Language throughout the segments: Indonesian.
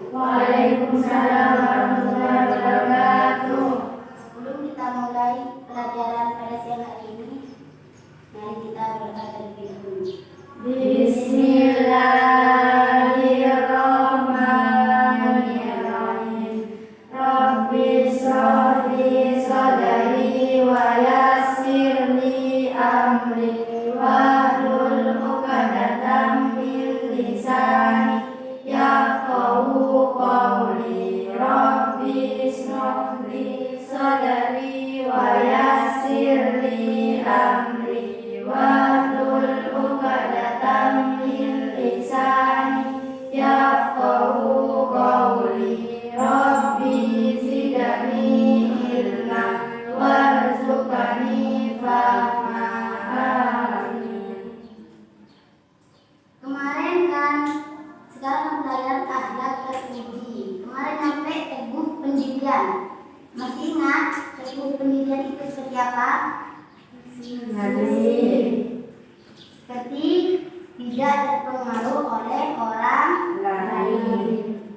Waalaikumsalam warahmatullahi wabarakatuh. Sebelum kita mulai pelajaran pada siang hari ini, mari kita berdoa terlebih dahulu. Bismillahirrahmanirrahim. Rabbi shrah li sadri wa yassir li amri wahlul 'uqdatam min lisani yafqahu qawli. Rabbi shrah li sadri wa yassir li amri wahlul 'uqdatam min lisani yafqahu qawli. Rabbi zidni ilma warzuqni fahma. Amin. Kemarin kan sekarang pelajaran akhlak terpuji. Kemarin sampai teguh pendirian. Masih ingat teguh pendirian itu seperti apa? Seperti tidak terpengaruh oleh orang lain.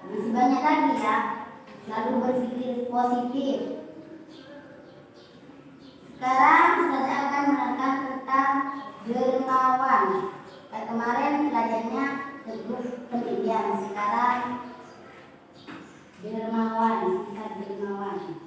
Masih banyak lagi ya. Selalu berpikir positif. Sekarang saya akan menerangkan tentang dermawan. Kemarin belajarnya teguh pendirian. Sekarang dermawan, sifat dermawan.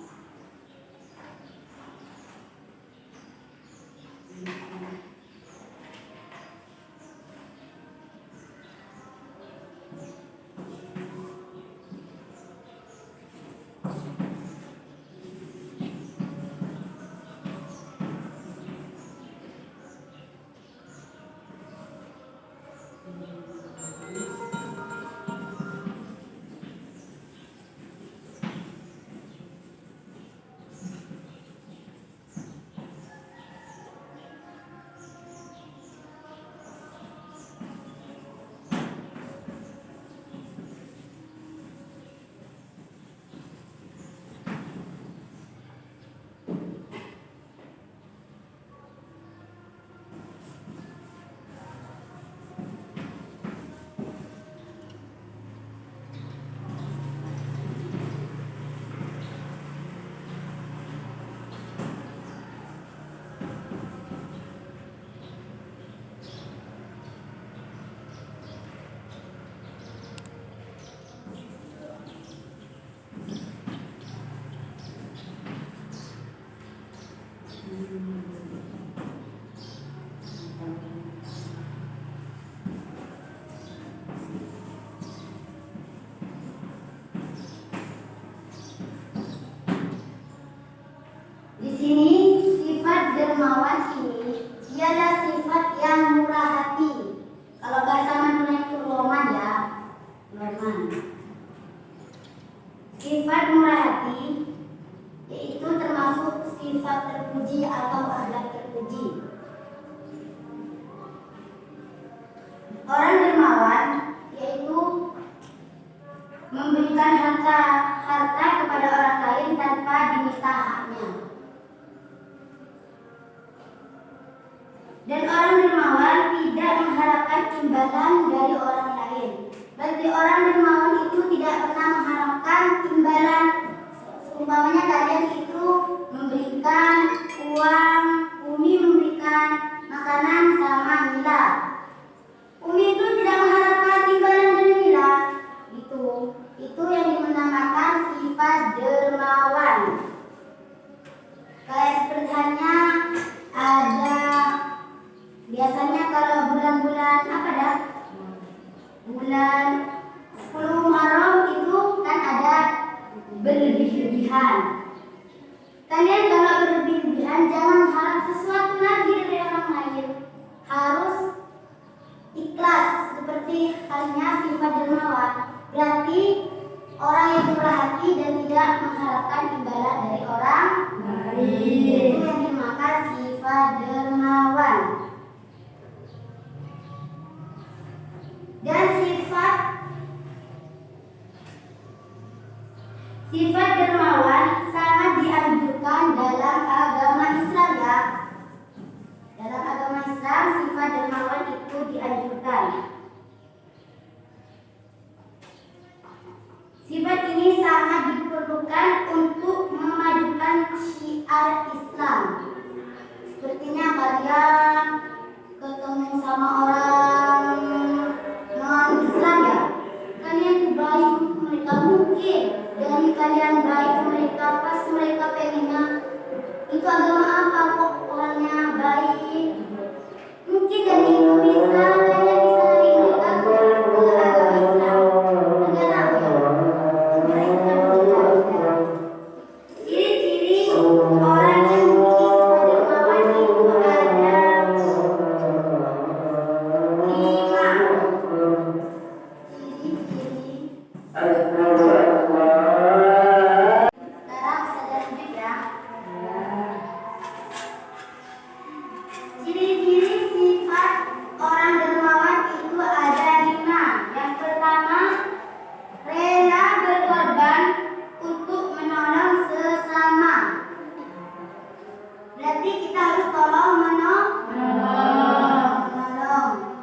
Di sini sifat dermawan ini ialah sifat yang murah hati. Kalau bahasa Madura itu loman ya, loman. Sifat murah hati yaitu termasuk sifat terpuji atau akhlak terpuji. Orang dermawan yaitu memberikan harta kepada orang lain tanpa diminta haknya. Dan orang dermawan tidak mengharapkan imbalan dari orang lain. Berarti orang dermawan itu tidak pernah mengharapkan imbalan. Seumpamanya kalian itu memberikan uang, Umi memberikan makanan sama Mila. Umi itu tidak mengharapkan imbalan dari Mila. Itu yang dinamakan sifat dermawan. Kayak seperti halnya ada biasanya kalau bulan-bulan apa dah? Bulan 10 Muharram itu kan ada berlebih-lebihan. Kalian kalau berlebih-lebihan jangan mengharap sesuatu lagi dari orang lain. Harus ikhlas seperti halnya sifat dermawan. Berarti orang yang murah hati dan tidak mengharapkan imbalan dari orang lain. Itu yang dinamakan sifat dermawan. Dan sifat dermawan sangat dianjurkan dalam agama Islam ya. Dalam agama Islam sifat dermawan itu dianjurkan. Ciri-ciri sifat orang dermawan itu ada 5. Yang pertama, rela berkorban untuk menolong sesama. Berarti kita harus tolong menolong.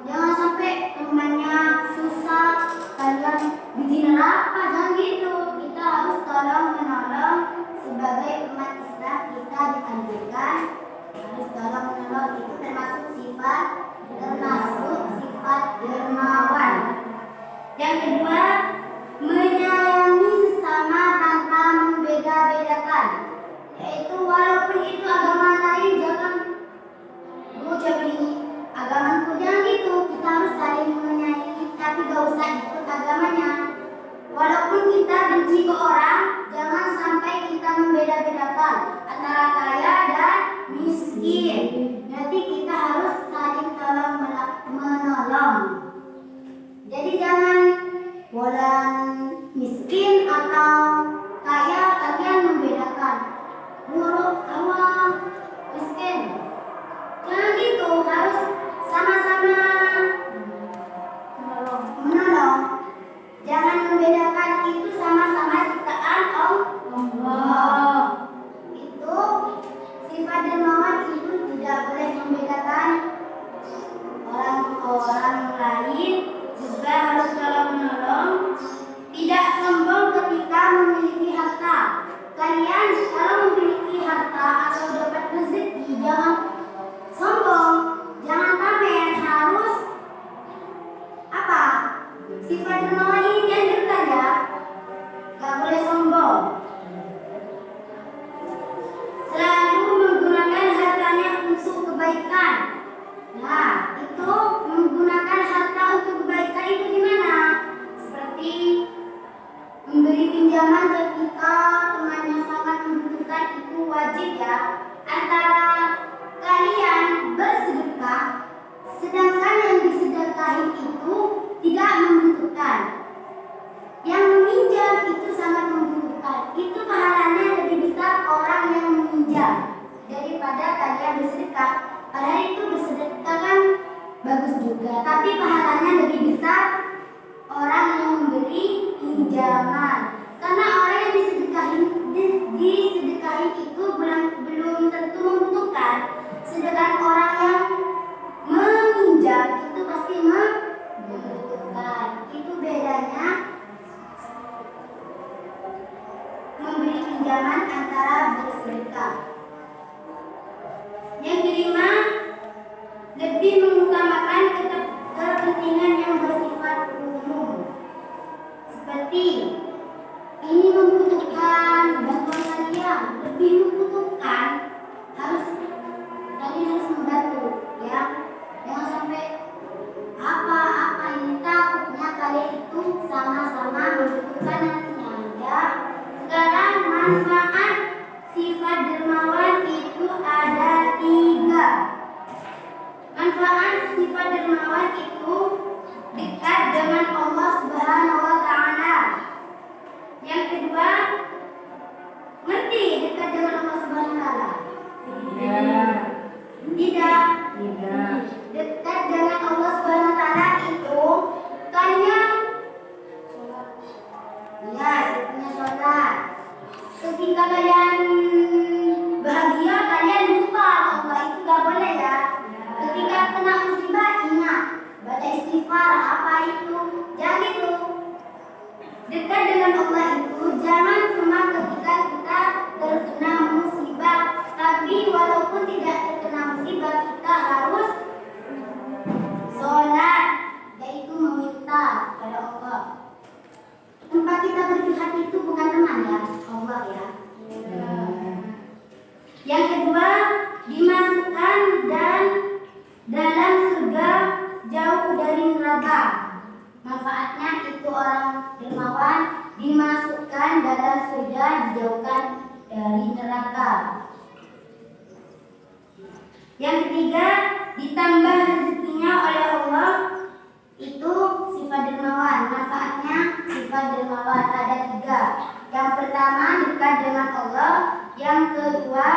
Jangan sampai temannya susah, kalian bikin apa, jangan gitu. Kita harus tolong menolong. Sebagai umat Islam kita dianjurkan harus tolong menolong, itu termasuk sifat dermawan. Yang kedua, menyayangi sesama tanpa membeda-bedakan, yaitu walaupun itu agama lain, jangan jadi agamaku, jangan gitu. Kita harus saling menyayangi, tapi gak usah ikut agamanya. Walaupun kita benci ke orang, jangan sampai kita membeda-bedakan antara kaya dan miskin. Jadi kita harus saling tolong menolong. Jadi jangan walau miskin atau kaya kalian membedakan. Buruk awal miskin. Jangan gitu, harus sama-sama menolong. Jangan membedakan, itu sama-sama ciptaan Allah. Itu sifat dermawan, itu tidak boleh membedakan orang-orang lain, juga harus tolong menolong. Tidak sombong ketika memiliki harta. Kalian kalau memiliki harta atau dapat rezeki, jangan sombong, jangan pamer, harus apa? Sifat dermawan ini dianjurkan ya, gak boleh sombong. Selalu menggunakan hartanya untuk kebaikan. Nah, itu menggunakan harta untuk kebaikan itu gimana? Seperti memberi pinjaman ketika temannya sangat membutuhkan, itu wajib ya. Antara kalian bersedekah, sedangkan yang disedekahin itu tidak membutuhkan. Yang meminjam itu sangat membutuhkan. Itu pahalanya lebih besar orang yang meminjam daripada kalian bersedekah. Padahal itu bersedekah kan bagus juga, tapi pahalanya lebih besar orang yang memberi pinjaman. Karena orang yang disedekahin itu belum tentu membutuhkan. Sedangkan orang yang meminjam itu pasti membutuhkan. Itu bedanya memberi pinjaman antara bersedekah. Yang kelima, lebih mengutamakan kepentingan yang bersifat umum. Seperti ini membutuhkan bantuan kalian, lebih membutuhkan, kalian harus membantu ya. Jangan sampai apa ini, takutnya kalian itu sama-sama membutuhkan nantinya ya. Sekarang manfaat sifat dermawan itu ada 3. Manfaat sifat dermawan itu dekat dengan Allah Subhanahu wa Ta'ala. Yang kedua, ngerti dekat dengan Allah Subhanahu wa Ta'ala? Tidak. Dekat dengan Allah Subhanahu wa Ta'ala itu kalian ya, punya sholat. Ketika kalian bahagia, kalian lupa Allah, itu gak boleh ya. Ketika kena musibah, ingat baca istighfar, apa itu, jangan itu. Dekat dengan Allah itu jangan cuma ketika kita terkena musibah, tapi walaupun tidak terkena musibah kita harus sholat, yaitu meminta kepada Allah. Tempat kita berjihad itu bukan teman ya, Allah ya. Yang kedua, dimasukkan dan dalam surga jauh dari neraka. Manfaatnya itu orang dermawan dimasukkan dalam surga, dijauhkan dari neraka. Yang ketiga, ditambah rezekinya oleh Allah, itu sifat dermawan. Manfaatnya sifat dermawan ada 3. Yang pertama, dekat dengan Allah. Yang kedua,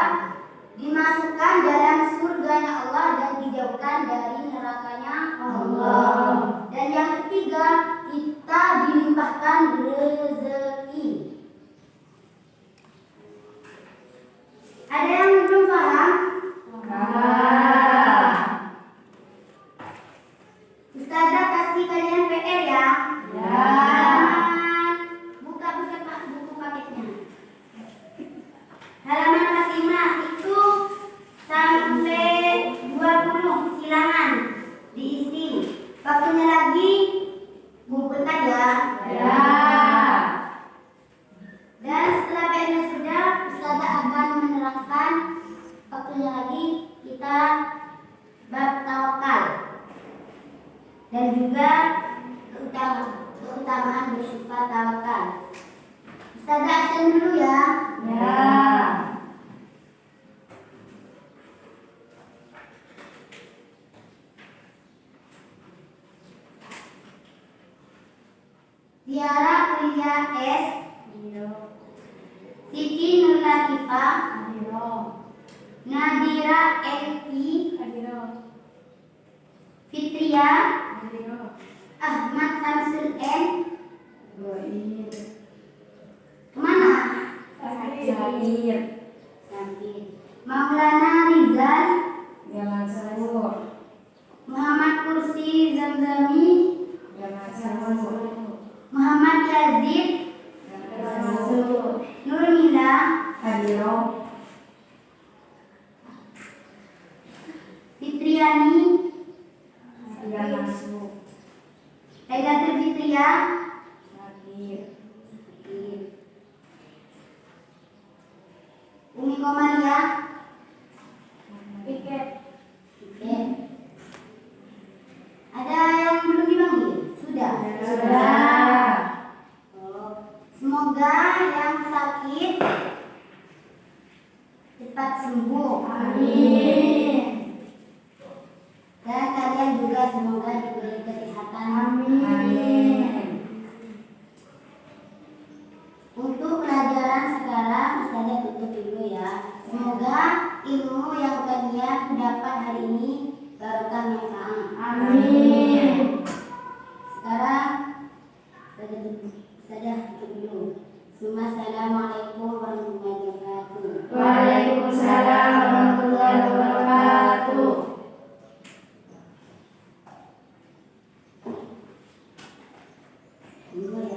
dimasukkan dalam surganya Allah dan dijauhkan dari nerakanya Allah. Dan yang ketiga, kita dilimpahkan rezeki. Ada yang belum paham? Ustazah kasih kalian PR ya. Halaman, buka buku paketnya. Halaman 45 itu sampai 20 silangan diisi. Waktunya lagi kumpulkan ya. Dan setelah PR-nya sudah, Ustazah akan menerangkan. Waktunya lagi kita bab tawakal dan juga keutamaan bersifat tawakal. Ustazah absen dulu ya. Tiara Kuliah S, Siti Nur Latifah, Nadira Enti, Fitria, Ahmad Samsul N. Kemana? Sakit. Maulana Rizal, Muhammad Kursi Zamzami, Muhammad Yazid, Nurmila, Fitriani, Lailatul Fitria, Umi Komaria, Piket. Ada yang belum dipanggil? Sudah. Semoga yang sakit cepat sembuh. Amin. Dan kalian juga semoga diberi kesehatan. Amin. Untuk pelajaran sekarang Ustazah tutup dulu ya. Semoga ilmu yang kalian dapat hari ini barokah manfaat. Amin. Sekarang Ustazah tutup dulu. Assalamualaikum warahmatullahi wabarakatuh. Waalaikumsalam warahmatullahi wabarakatuh. Tunggu ya.